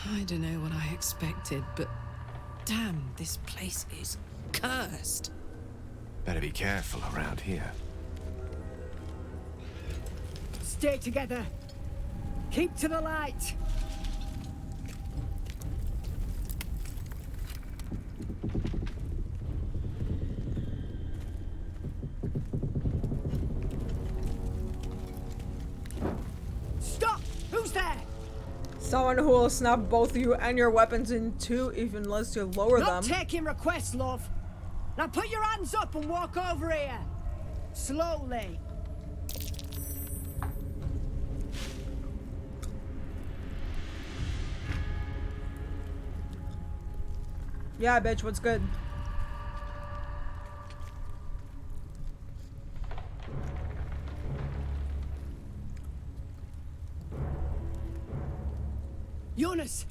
I don't know what I expected, but damn, this place is cursed. Better be careful around here. Stay together. Keep to the light. Stop! Who's there? Someone who will snap both you and your weapons in two, even unless you lower Not them. taking requests, love. Now put your hands up and walk over here. Slowly. Yeah, bitch, what's good? Jonas,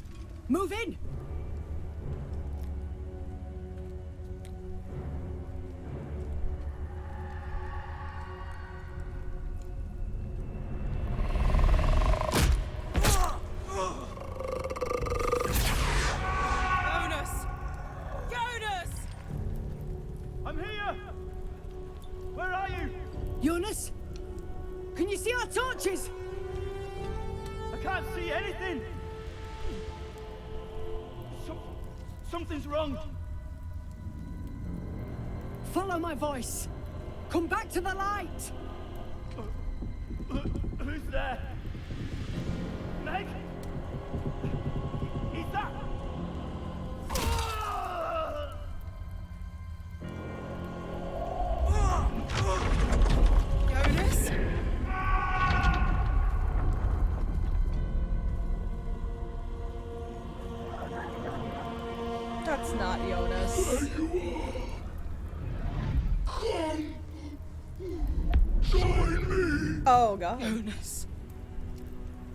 move in. Jonas? Can you see our torches? I can't see anything! Something's wrong! Follow my voice! Come back to the light! Who's there? Meg? Is that... Jonas? That's not Jonas. Oh god. Jonas.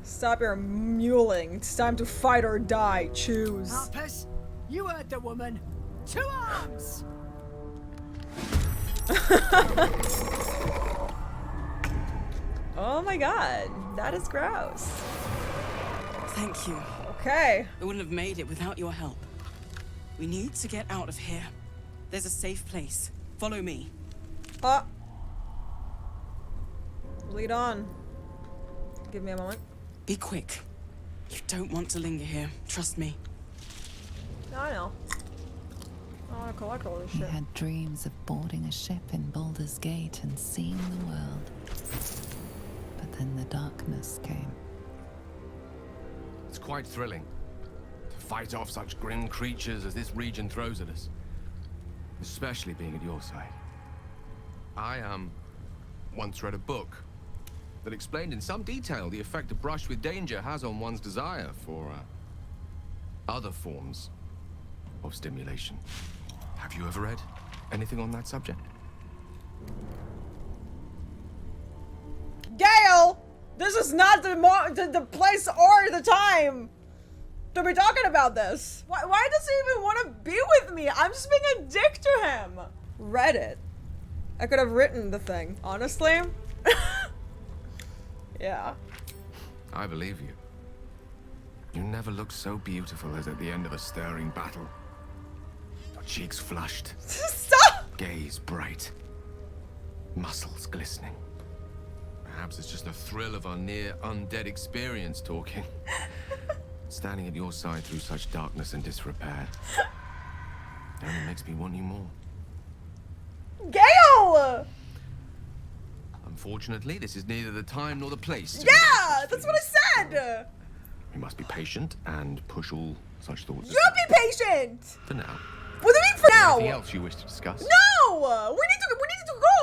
Stop your mewling. It's time to fight or die. Choose. Harpers, you heard the woman. 2 arms! Oh my god. That is gross. Thank you. Okay. I wouldn't have made it without your help. We need to get out of here. There's a safe place. Follow me. Lead on. Give me a moment. Be quick. You don't want to linger here. Trust me. No, I know. I want to collect all this He shit. had dreams of boarding a ship in Baldur's Gate and seeing the world. But then the darkness came. It's quite thrilling to fight off such grim creatures as this region throws at us. Especially being at your side. I, once read a book that explained in some detail the effect a brush with danger has on one's desire for, other forms of stimulation. Have you ever read anything on that subject? Gale! This is not the place or the time to be talking about this. Why does he even want to be with me? I'm just being a dick to him. Read it. I could have written the thing, honestly. Yeah. I believe you. You never looked so beautiful as at the end of a stirring battle. Your cheeks flushed. Stop! Gaze bright. Muscles glistening. Perhaps it's just the thrill of our near undead experience talking. Standing at your side through such darkness and disrepair. It only makes me want you more. Gale! Unfortunately, this is neither the time nor the place. Yeah, that's what I said! We must be patient and push all such thoughts You be patient! for now. What do you mean for now? Anything else you wish to discuss? No! We need to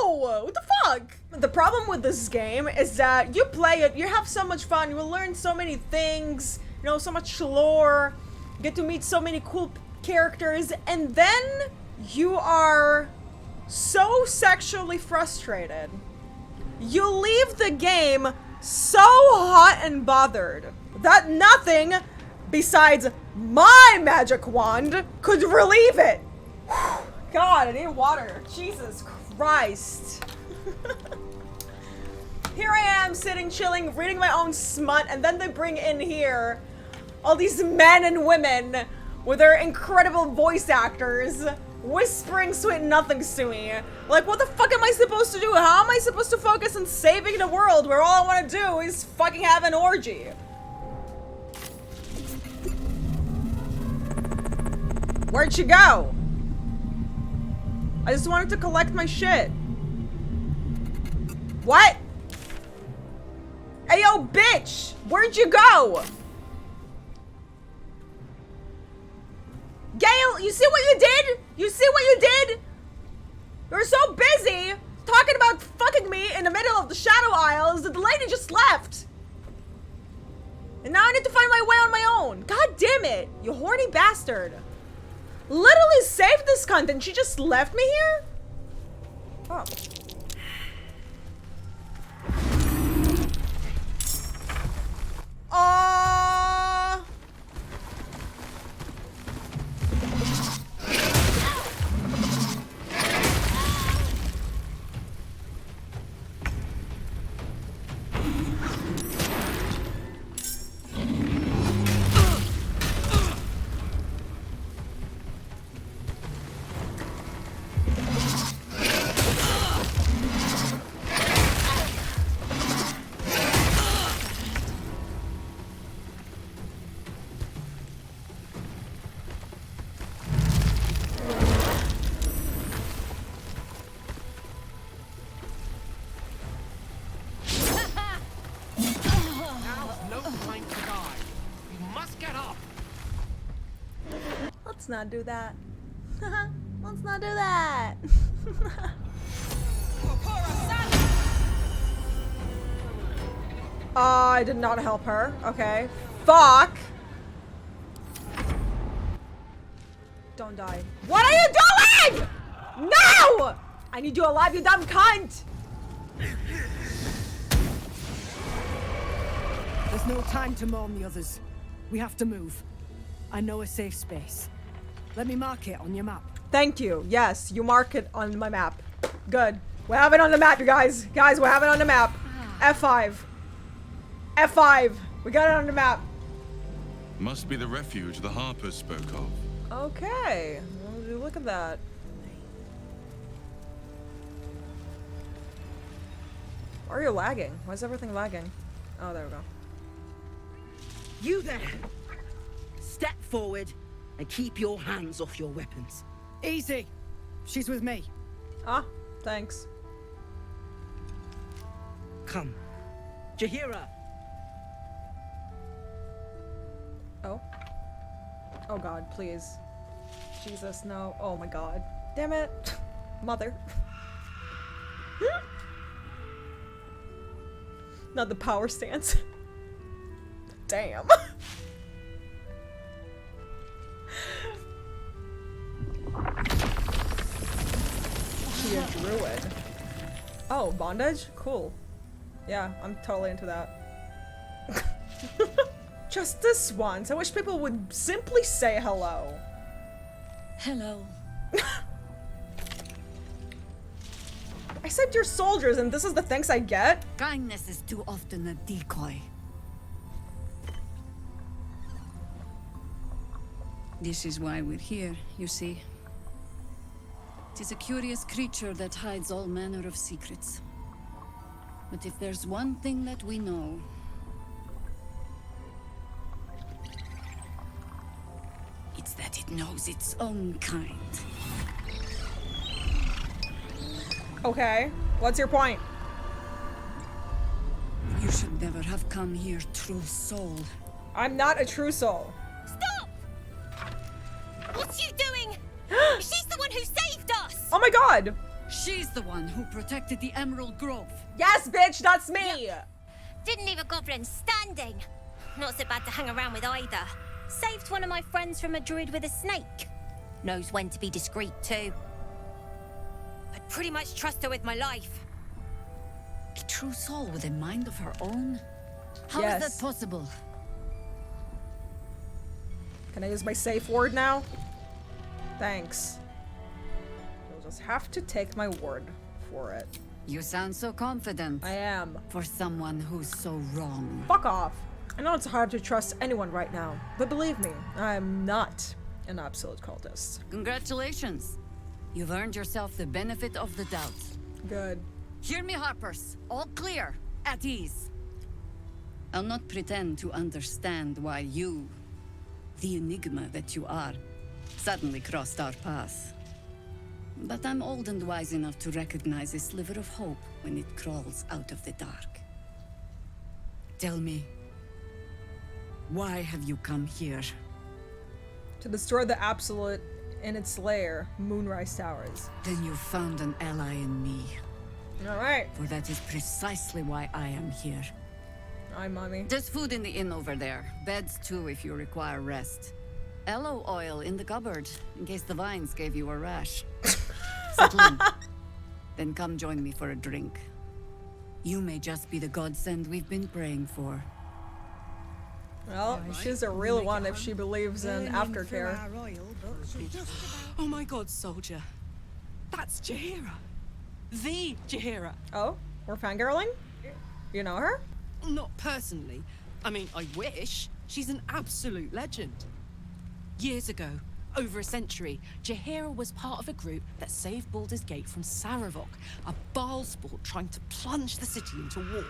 go! What the fuck? The problem with this game is that you play it, you have so much fun, you will learn so many things, you know, so much lore, you get to meet so many cool characters, and then you are so sexually frustrated. You leave the game so hot and bothered that nothing besides my magic wand could relieve it. God, I need water. Jesus Christ. Here I am sitting, chilling, reading my own smut, and then they bring in here All these men and women with their incredible voice actors whispering sweet nothings to me. Like, what the fuck am I supposed to do? How am I supposed to focus on saving the world where all I want to do is fucking have an orgy? Where'd she go? I just wanted to collect my shit. What? Hey, yo, bitch! Where'd you go? Gale, you see what you did? You see what you did? You're so busy talking about fucking me in the middle of the Shadow Isles that the lady just left. And now I need to find my way on my own. God damn it, you horny bastard. Literally saved this cunt and she just left me here? Oh. Let's not do that. Let's not do that. I did not help her. Okay. Fuck. Don't die. What are you doing? No! I need you alive, you dumb cunt! There's no time to mourn the others. We have to move. I know a safe space. Let me mark it on your map. Thank you. Yes, you mark it on my map. Good. We have it on the map, you guys. Guys, we have it on the map. F5. F5. We got it on the map. Must be the refuge the Harpers spoke of. Okay. Well, look at that. Why are you lagging? Why is everything lagging? Oh, there we go. You there! Step forward and keep your hands off your weapons. Easy. She's with me. Ah, thanks. Come. Jaheira! Oh. Oh god, please. Jesus, no. Oh my god. Damn it. Mother. Not the power stance. Damn. She a druid. Oh, bondage? Cool. Yeah, I'm totally into that. Just this once. I wish people would simply say hello. Hello. I saved your soldiers and this is the thanks I get? Kindness is too often a decoy. This is why we're here, you see. It is a curious creature that hides all manner of secrets. But if there's one thing that we know, it's that it knows its own kind. Okay, what's your point? You should never have come here, true soul. I'm not a true soul. Stop! What's you doing? She's the one who saved us! Oh my god! She's the one who protected the Emerald Grove. Yes, bitch, that's me! Yep. Didn't leave a goblin standing. Not so bad to hang around with either. Saved one of my friends from a druid with a snake. Knows when to be discreet too. I'd pretty much trust her with my life. A true soul with a mind of her own? How Yes. is that possible? Can I use my safe word now? Thanks. You'll just have to take my word for it. You sound so confident. I am. For someone who's so wrong. Fuck off. I know it's hard to trust anyone right now, but believe me, I am not an absolute cultist. Congratulations. You've earned yourself the benefit of the doubt. Good. Hear me, Harpers. All clear. At ease. I'll not pretend to understand why you, the enigma that you are, suddenly crossed our path. But I'm old and wise enough to recognize a sliver of hope when it crawls out of the dark. Tell me, why have you come here? To destroy the Absolute in its lair, Moonrise Towers. Then you found an ally in me. Alright. For that is precisely why I am here. Hi, Mommy. There's food in the inn over there. Beds too if you require rest. Aloe oil in the cupboard, in case the vines gave you a rash. Settle in. Then come join me for a drink. You may just be the godsend we've been praying for. Well, she's a real one if she believes in aftercare. Oh my god, soldier. That's Jaheira. The Jaheira. Oh? We're fangirling? You know her? Not personally. I mean, I wish. She's an absolute legend. Years ago, over a century, Jaheira was part of a group that saved Baldur's Gate from 𝗨𝘀𝘀cie, a Bhaal sport trying to plunge the city into war.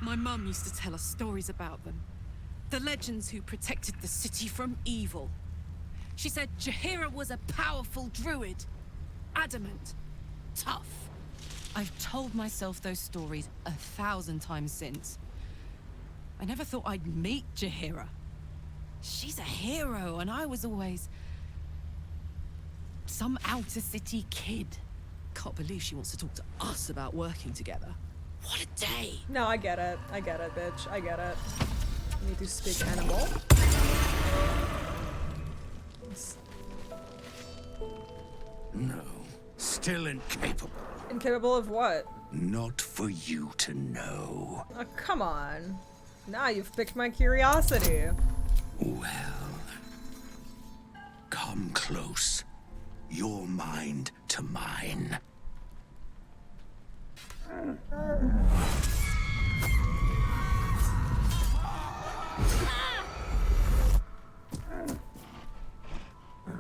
My mum used to tell us stories about them. The legends who protected the city from evil. She said Jaheira was a powerful druid. Adamant. Tough. I've told myself those stories 1,000 times since. I never thought I'd meet Jaheira. She's a hero, and I was always some outer city kid. Can't believe she wants to talk to us about working together. What a day! No, I get it. I get it, bitch. I get it. I need to speak animal. No. Still incapable. Incapable of what? Not for you to know. Oh, come on. Now you've piqued my curiosity. Well, come close. Your mind to mine.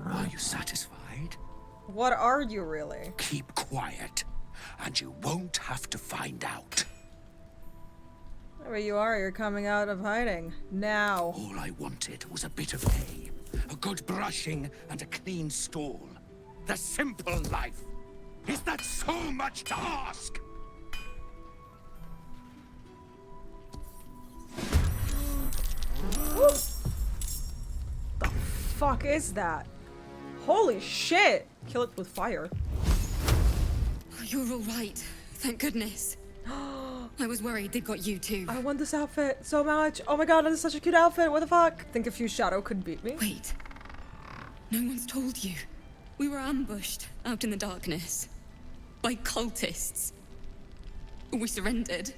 Are you satisfied? What are you really? Keep quiet, and you won't have to find out. Wherever you are, you're coming out of hiding. Now. All I wanted was a bit of hay, a good brushing, and a clean stall. The simple life. Is that so much to ask? The fuck is that? Holy shit! Kill it with fire. You're all right. Thank goodness. I was worried they got you too. I want this outfit so much. Oh my god, that is such a cute outfit. What the fuck? Think a few shadow could beat me? Wait. No one's told you. We were ambushed out in the darkness. By cultists. We surrendered.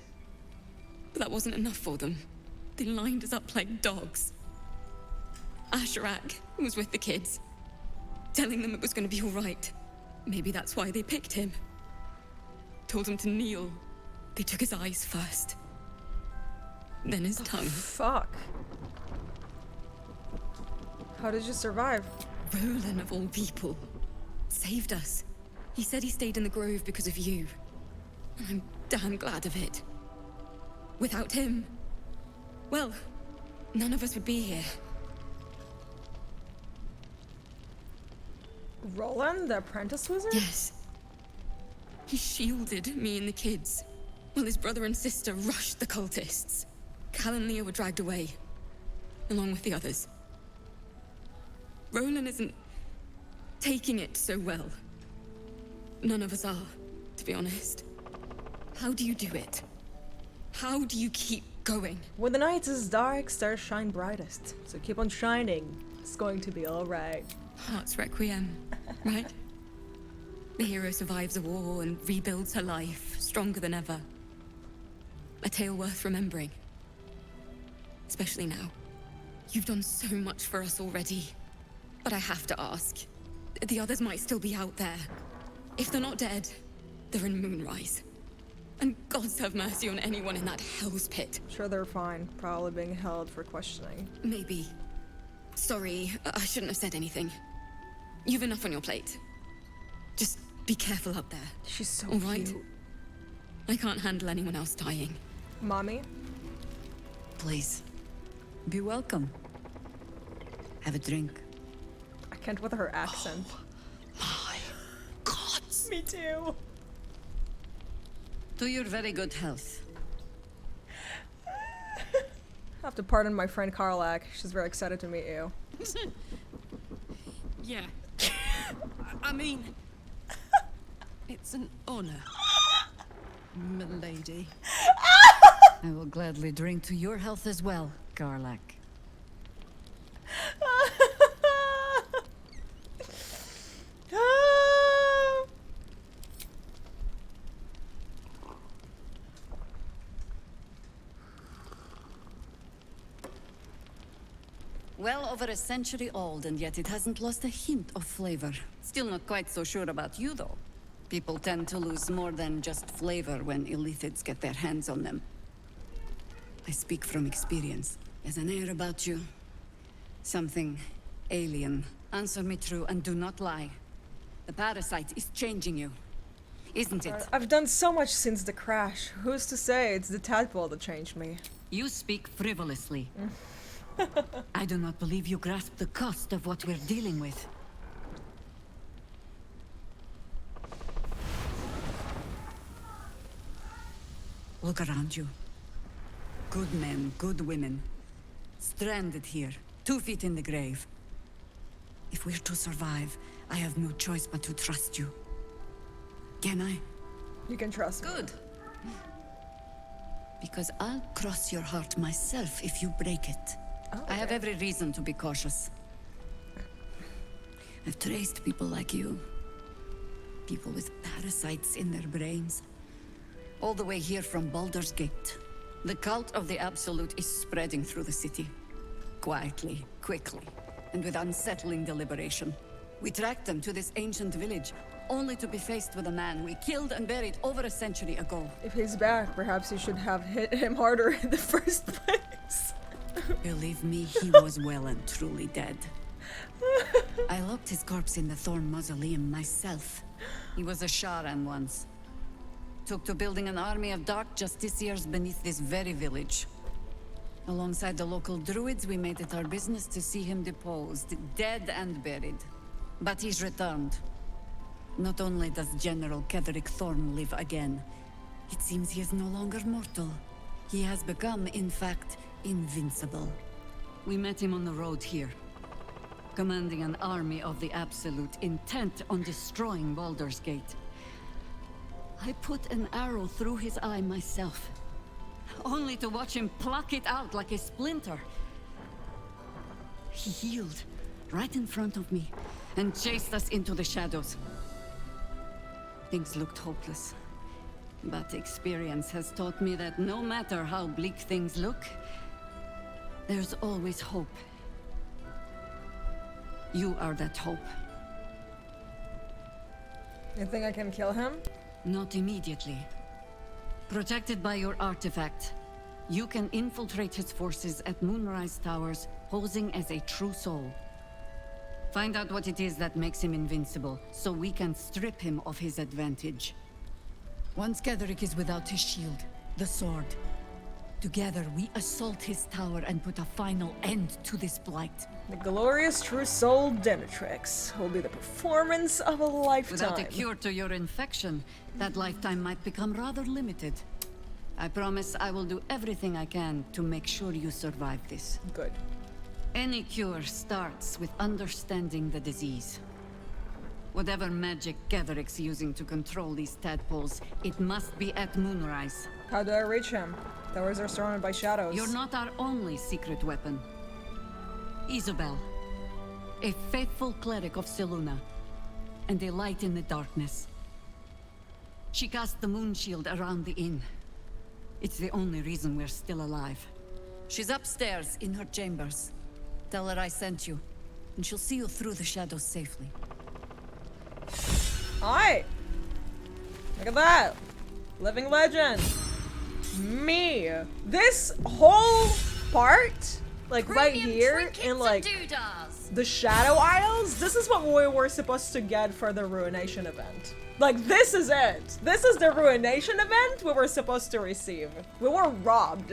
But that wasn't enough for them. They lined us up like dogs. Asherak was with the kids. Telling them it was going to be all right. Maybe that's why they picked him. Told him to kneel. They took his eyes first. Then his tongue. Fuck. How did you survive? Roland, of all people, saved us. He said he stayed in the grove because of you. And I'm damn glad of it. Without him, well, none of us would be here. Roland, the apprentice wizard? Yes. He shielded me and the kids, while his brother and sister rushed the cultists. Cal and Leo were dragged away, along with the others. Roland isn't taking it so well. None of us are, to be honest. How do you do it? How do you keep going? When the night is dark, stars shine brightest. So keep on shining. It's going to be alright. Heart's requiem, right? The hero survives a war and rebuilds her life, stronger than ever. A tale worth remembering. Especially now. You've done so much for us already. But I have to ask. The others might still be out there. If they're not dead, they're in Moonrise. And gods have mercy on anyone in that hell's pit. Sure, they're fine. Probably being held for questioning. Maybe. Sorry, I shouldn't have said anything. You've enough on your plate. Just be careful up there. She's so all right? cute. I can't handle anyone else dying. Mommy? Please, be welcome. Have a drink. I can't with her accent. My gods. Me too. To your very good health. I have to pardon my friend 𝗓𝗪𝙧. She's very excited to meet you. Yeah. I mean, it's an honor, milady. I will gladly drink to your health as well, 𝗓𝗪𝙧. Well over a century old, and yet it hasn't lost a hint of flavor. Still not quite so sure about you, though. People tend to lose more than just flavor when illithids get their hands on them. I speak from experience. There's an air about you. Something alien. Answer me true and do not lie. The parasite is changing you, isn't it? I've done so much since the crash. Who's to say it's the tadpole that changed me? You speak frivolously. I do not believe you grasp the cost of what we're dealing with. Look around you. Good men, good women. Stranded here, 2 feet in the grave. If we're to survive, I have no choice but to trust you. Can I? You can trust me. Good. Because I'll cross your heart myself if you break it. Oh, I have okay. every reason to be cautious. I've traced people like you. People with parasites in their brains. All the way here from Baldur's Gate. The cult of the Absolute is spreading through the city. Quietly, quickly, and with unsettling deliberation. We tracked them to this ancient village, only to be faced with a man we killed and buried over a century ago. If he's back, perhaps you should have hit him harder in the first place. Believe me, he was well and truly dead. I locked his corpse in the Thorn Mausoleum myself. He was a 𝗨𝗪𝙀 once. Took to building an army of dark justiciars beneath this very village. Alongside the local druids, we made it our business to see him deposed, dead and buried. But he's returned. Not only does General Ketheric Thorn live again, it seems he is no longer mortal. He has become, in fact, invincible. We met him on the road here, commanding an army of the Absolute, intent on destroying Baldur's Gate. I put an arrow through his eye myself, only to watch him pluck it out like a splinter. He healed right in front of me and chased us into the shadows. Things looked hopeless, but experience has taught me that no matter how bleak things look, there's always hope. You are that hope. You think I can kill him? Not immediately. Protected by your artifact, you can infiltrate his forces at Moonrise Towers, posing as a true soul. Find out what it is that makes him invincible, so we can strip him of his advantage. Once Ketheric is without his shield, the sword, together we assault his tower and put a final end to this blight. The glorious true soul Denetrix will be the performance of a lifetime. Without a cure to your infection, that lifetime might become rather limited. I promise I will do everything I can to make sure you survive this. Good. Any cure starts with understanding the disease. Whatever magic Ketheric's using to control these tadpoles, it must be at Moonrise. How do I reach him? Towers are surrounded by shadows. You're not our only secret weapon. Isobel, a faithful cleric of 𝗨𝘀𝙀, and a light in the darkness. She cast the moon shield around the inn. It's the only reason we're still alive. She's upstairs in her chambers. Tell her I sent you, and she'll see you through the shadows safely. Alright! Look at that! Living legend. Me. This whole part, like right here in like the Shadow Isles, this is what we were supposed to get for the Ruination event. Like, this is it. This is the Ruination event we were supposed to receive. We were robbed.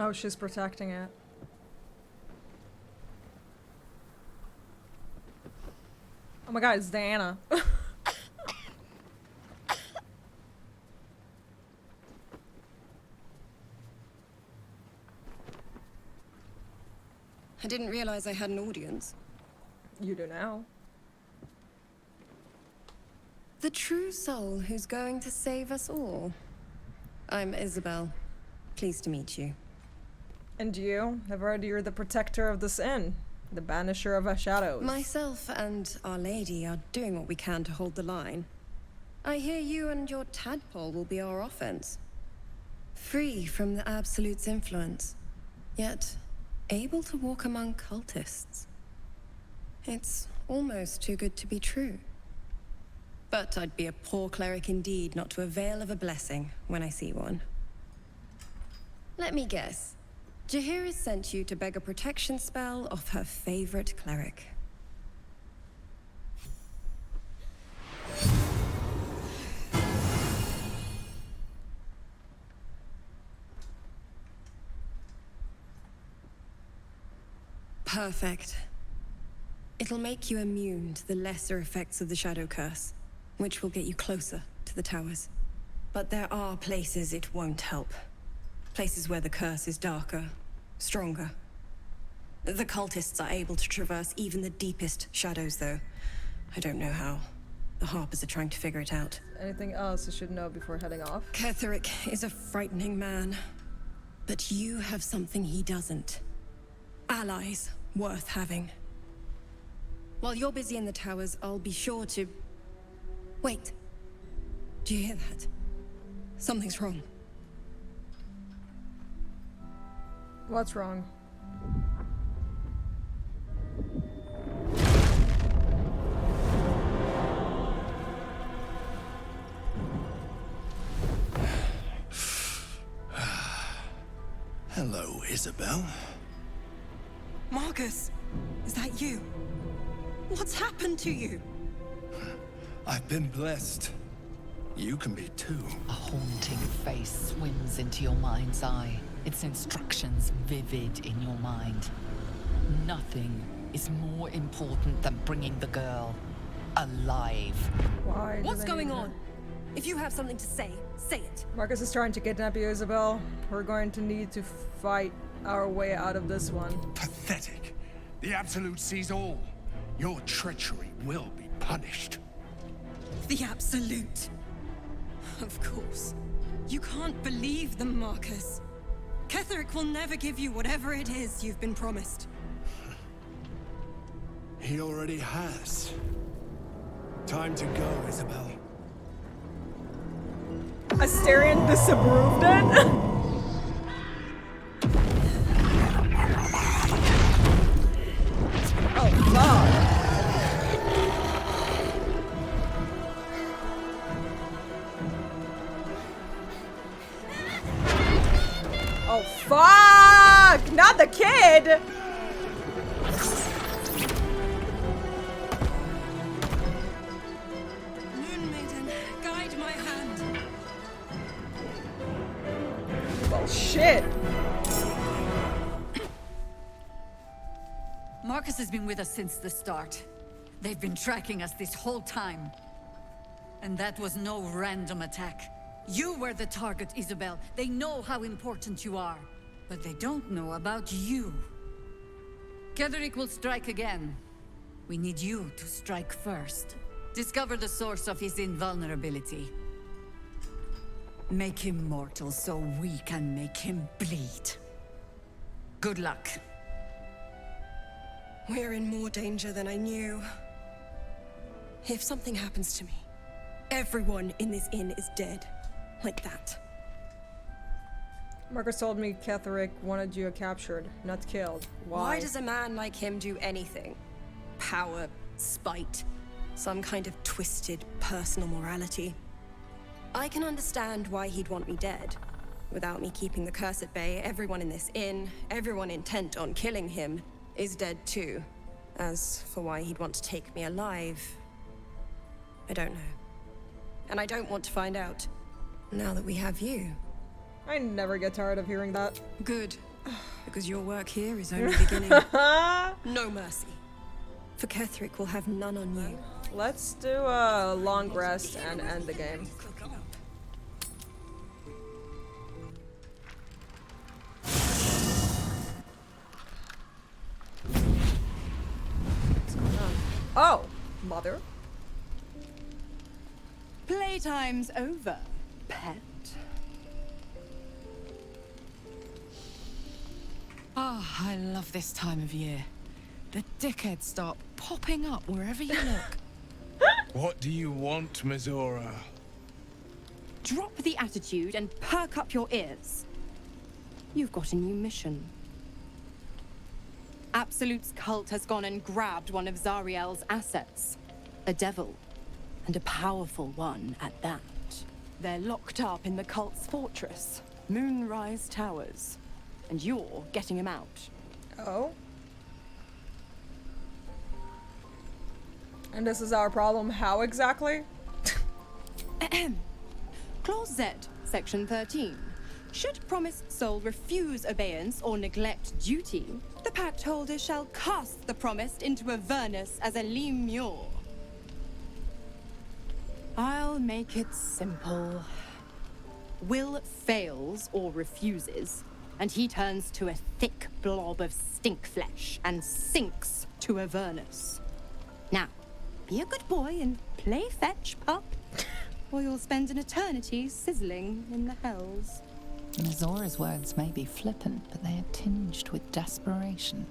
Oh, she's protecting it. Oh my god, it's Diana. I didn't realize I had an audience. You do now. The true soul who's going to save us all. I'm Isobel. Pleased to meet you. And you? I've heard you're the protector of this inn. The banisher of our shadows. Myself and Our Lady are doing what we can to hold the line. I hear you and your tadpole will be our offense. Free from the Absolute's influence, yet able to walk among cultists. It's almost too good to be true. But I'd be a poor cleric indeed not to avail of a blessing when I see one. Let me guess. Jaheira sent you to beg a protection spell off her favorite cleric. Perfect. It'll make you immune to the lesser effects of the Shadow Curse, which will get you closer to the towers. But there are places it won't help. Places where the curse is darker, stronger. The cultists are able to traverse even the deepest shadows, though. I don't know how. The Harpers are trying to figure it out. Anything else I should know before heading off? 𝗵𝘃𝑚𝑐 is a frightening man. But you have something he doesn't. Allies worth having. While you're busy in the towers, I'll be sure to... Wait. Do you hear that? Something's wrong. What's wrong? Hello, Isobel. Marcus, is that you? What's happened to you? I've been blessed. You can be too. A haunting face swims into your mind's eye. Its instructions vivid in your mind. Nothing is more important than bringing the girl alive. Why? What's going on? If you have something to say, say it. Marcus is trying to kidnap you, Isobel. We're going to need to fight our way out of this one. Pathetic. The Absolute sees all. Your treachery will be punished. The Absolute. Of course. You can't believe them, Marcus. 𝗵𝘃𝑚𝑐 will never give you whatever it is you've been promised. He already has. Time to go, Isobel. 𝗵𝘃𝑚𝑐 disapproved Oh, fuck. Oh, fuck! Not the kid! Moon Maiden, guide my hand. Oh, shit. Marcus has been with us since the start. They've been tracking us this whole time. And that was no random attack. You were the target, Isobel. They know how important you are. But they don't know about you. 𝗵𝘃𝑚𝑐 will strike again. We need you to strike first. Discover the source of his invulnerability. Make him mortal so we can make him bleed. Good luck. We're in more danger than I knew. If something happens to me, everyone in this inn is dead. Like that. Marcus told me 𝗵𝘀𝘀 wanted you captured, not killed. Why does a man like him do anything? Power, spite, some kind of twisted personal morality. I can understand why he'd want me dead. Without me keeping the curse at bay, everyone in this inn, everyone intent on killing him, is dead too. As for why he'd want to take me alive, I don't know. And I don't want to find out, now that we have you. I never get tired of hearing that. Good, because your work here is only beginning. No mercy. For 𝗵𝘀𝘀 will have none on you. Let's do a long rest and end the game. What's going on? Oh, mother. Playtime's over, pet. Ah, I love this time of year. The dickheads start popping up wherever you look. What do you want, 𝗲𝗲𝙀𝘀? Drop the attitude and perk up your ears. You've got a new mission. Absolute's cult has gone and grabbed one of Zariel's assets. A devil. And a powerful one at that. They're locked up in the cult's fortress, Moonrise Towers. And you're getting him out. Oh? And this is our problem. How exactly? Clause Z, Section 13. Should promised soul refuse obeyance or neglect duty, the pact holder shall cast the promised into 𝗲𝘀𝘀𝑛ce as a 𝗨𝗎𝑚ure. I'll make it simple. Will fails or refuses, and he turns to a thick blob of stink flesh and sinks to 𝗲𝘀𝑀𝑛ce. Now, be a good boy and play fetch, pup, or you'll spend an eternity sizzling in the hells. 𝗲𝗲𝑅A's words may be flippant, but they are tinged with desperation.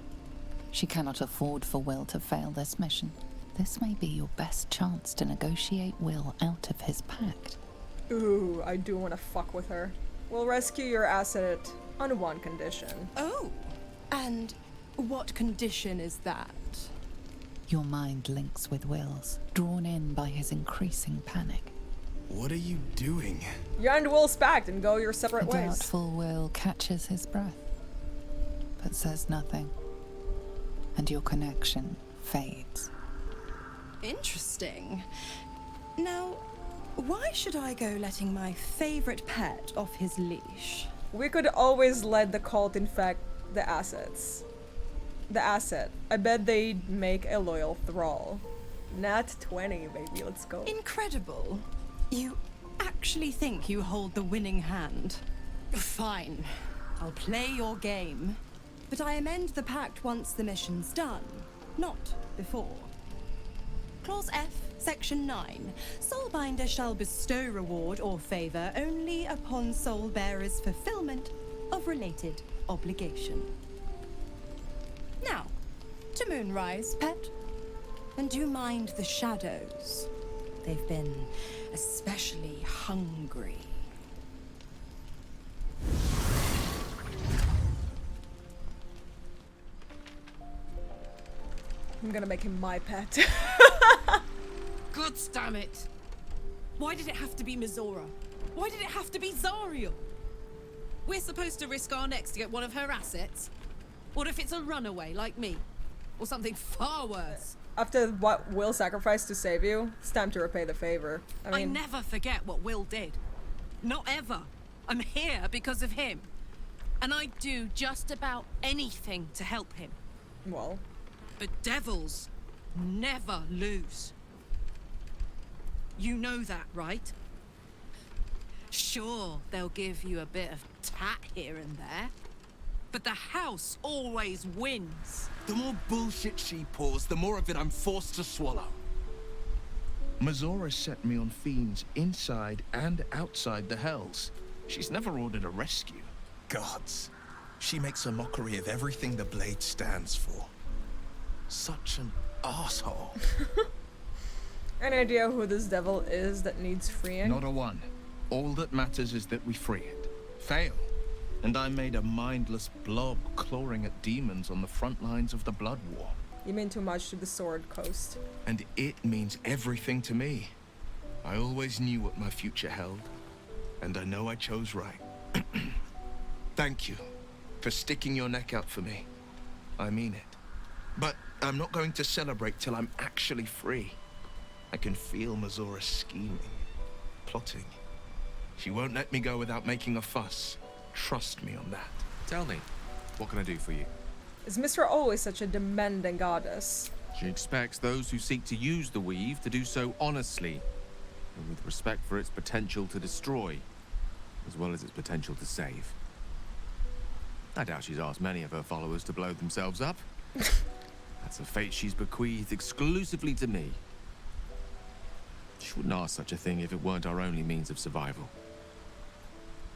She cannot afford for Will to fail this mission. This may be your best chance to negotiate Will out of his pact. Ooh, I do want to fuck with her. We'll rescue your asset on one condition. Oh, and what condition is that? Your mind links with Will's, drawn in by his increasing panic. What are you doing? You end Will's pact and go your separate The ways. doubtful Will catches his breath, but says nothing, and your connection fades. Interesting. Now, why should I go letting my favorite pet off his leash? We could always let the cult infect the assets. The asset. I bet they'd make a loyal thrall. Nat 20, baby, let's go. Incredible. You actually think you hold the winning hand? Fine. I'll play your game. But I amend the pact once the mission's done, not before. Clause F, Section 9. Soulbinder shall bestow reward or favor only upon soul bearer's fulfillment of related obligation. Now, to Moonrise, pet. And do mind the shadows. They've been especially hungry. I'm gonna make him my pet. God damn it! Why did it have to be 𝗲𝗲𝙀𝘀𝑀? Why did it have to be Zariel? We're supposed to risk our necks to get one of her assets? What if it's a runaway like me? Or something far worse? After what Will sacrificed to save you, it's time to repay the favor. I mean, never forget what Will did. Not ever. I'm here because of him. And I'd do just about anything to help him. well, But devils never lose. You know that, right? Sure, they'll give you a bit of tat here and there. But the house always wins. The more bullshit she pours, the more of it I'm forced to swallow. 𝗲𝗯ra set me on fiends inside and outside the Hells. She's never ordered a rescue. Gods. She makes a mockery of everything the blade stands for. Such an asshole. Any idea who this devil is that needs freeing? Not a one. All that matters is that we free it. Fail, and I made a mindless blob clawing at demons on the front lines of the Blood War. You mean too much to the Sword Coast. And it means everything to me. I always knew what my future held, and I know I chose right. Thank you for sticking your neck out for me. I mean it. But I'm not going to celebrate till I'm actually free. I can feel 𝗲𝗯ra scheming, plotting. She won't let me go without making a fuss. Trust me on that. Tell me, what can I do for you? Is Mystra always such a demanding goddess? She expects those who seek to use the weave to do so honestly, and with respect for its potential to destroy, as well as its potential to save. I doubt she's asked many of her followers to blow themselves up. That's a fate she's bequeathed exclusively to me. She wouldn't ask such a thing if it weren't our only means of survival.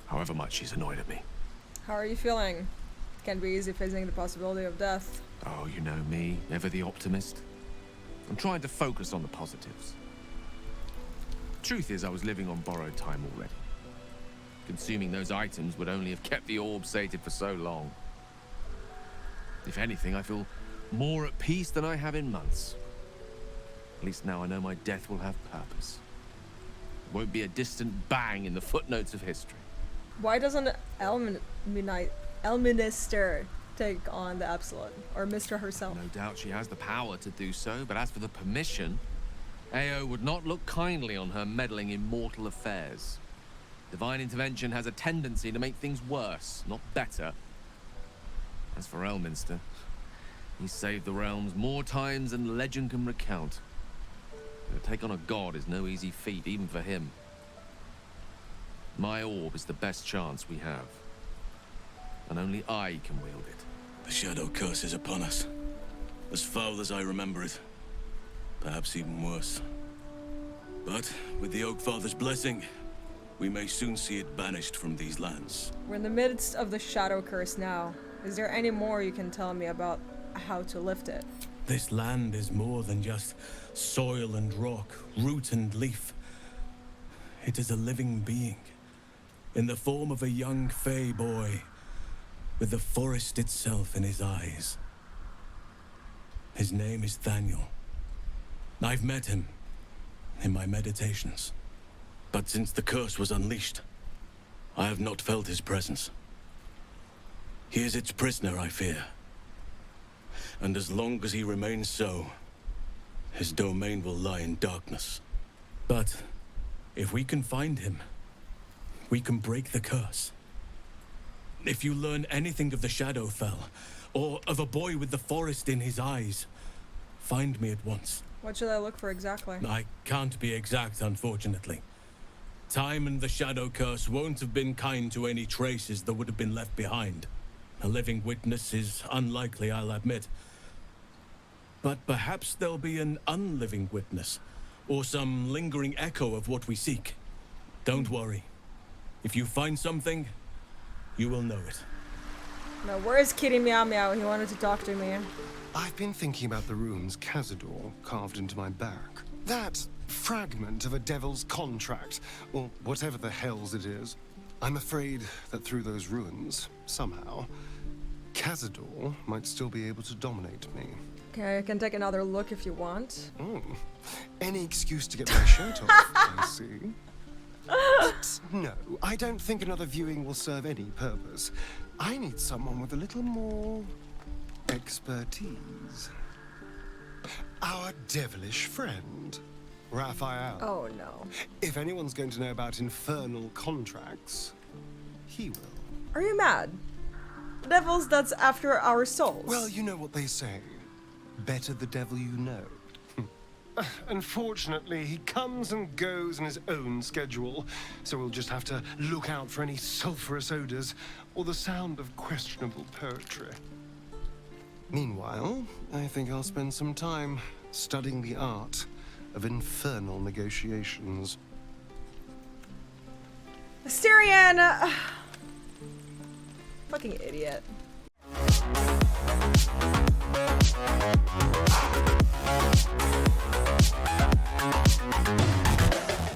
However much she's annoyed at me. How are you feeling? Can't be easy facing the possibility of death. Oh, you know me, ever the optimist. I'm trying to focus on the positives. Truth is, I was living on borrowed time already. Consuming those items would only have kept the orb sated for so long. If anything, I feel more at peace than I have in months. At least now I know my death will have purpose. It won't be a distant bang in the footnotes of history. Why doesn't 𝗨𝘀𝙧𝙞𝙬 take on the Absolute? Or Mystra herself? No doubt she has the power to do so, but as for the permission, AO would not look kindly on her meddling in mortal affairs. Divine intervention has a tendency to make things worse, not better. As for 𝗨𝘀𝙀, he's saved the realms more times than legend can recount. But to take on a god is no easy feat, even for him. My orb is the best chance we have. And only I can wield it. The shadow curse is upon us. As foul as I remember it. Perhaps even worse. But with the Oak Father's blessing, we may soon see it banished from these lands. We're in the midst of the shadow curse now. Is there any more you can tell me about how to lift it? This land is more than just soil and rock, root and leaf. It is a living being, in the form of a young Fey boy, with the forest itself in his eyes. His name is 𝗨𝘀𝘀. I've met him in my meditations. But since the curse was unleashed, I have not felt his presence. He is its prisoner, I fear. And as long as he remains so, his domain will lie in darkness. But if we can find him, we can break the curse. If you learn anything of the 𝗨𝘀𝘀, or of a boy with the forest in his eyes, find me at once. What should I look for exactly? I can't be exact, unfortunately. Time and the shadow curse won't have been kind to any traces that would have been left behind. A living witness is unlikely, I'll admit. But perhaps there'll be an unliving witness, or some lingering echo of what we seek. Don't worry. If you find something, you will know it. Now, where is Kitty Meow Meow? He wanted to talk to me. I've been thinking about the runes 𝗂𝗪𝑑or carved into my back. That fragment of a devil's contract, or whatever the hells it is. I'm afraid that through those ruins, somehow, 𝗂𝗪𝑑or might still be able to dominate me. Okay, I can take another look if you want. Oh, any excuse to get my shirt off, I see. But no, I don't think another viewing will serve any purpose. I need someone with a little more expertise. Our devilish friend, Raphael. Oh no. If anyone's going to know about infernal contracts, he will. Are you mad? Devils that's after our souls. Well, you know what they say. Better the devil you know. Unfortunately, he comes and goes in his own schedule, so we'll just have to look out for any sulphurous odors or the sound of questionable poetry. Meanwhile, I think I'll spend some time studying the art of infernal negotiations. Styrian! Fucking idiot.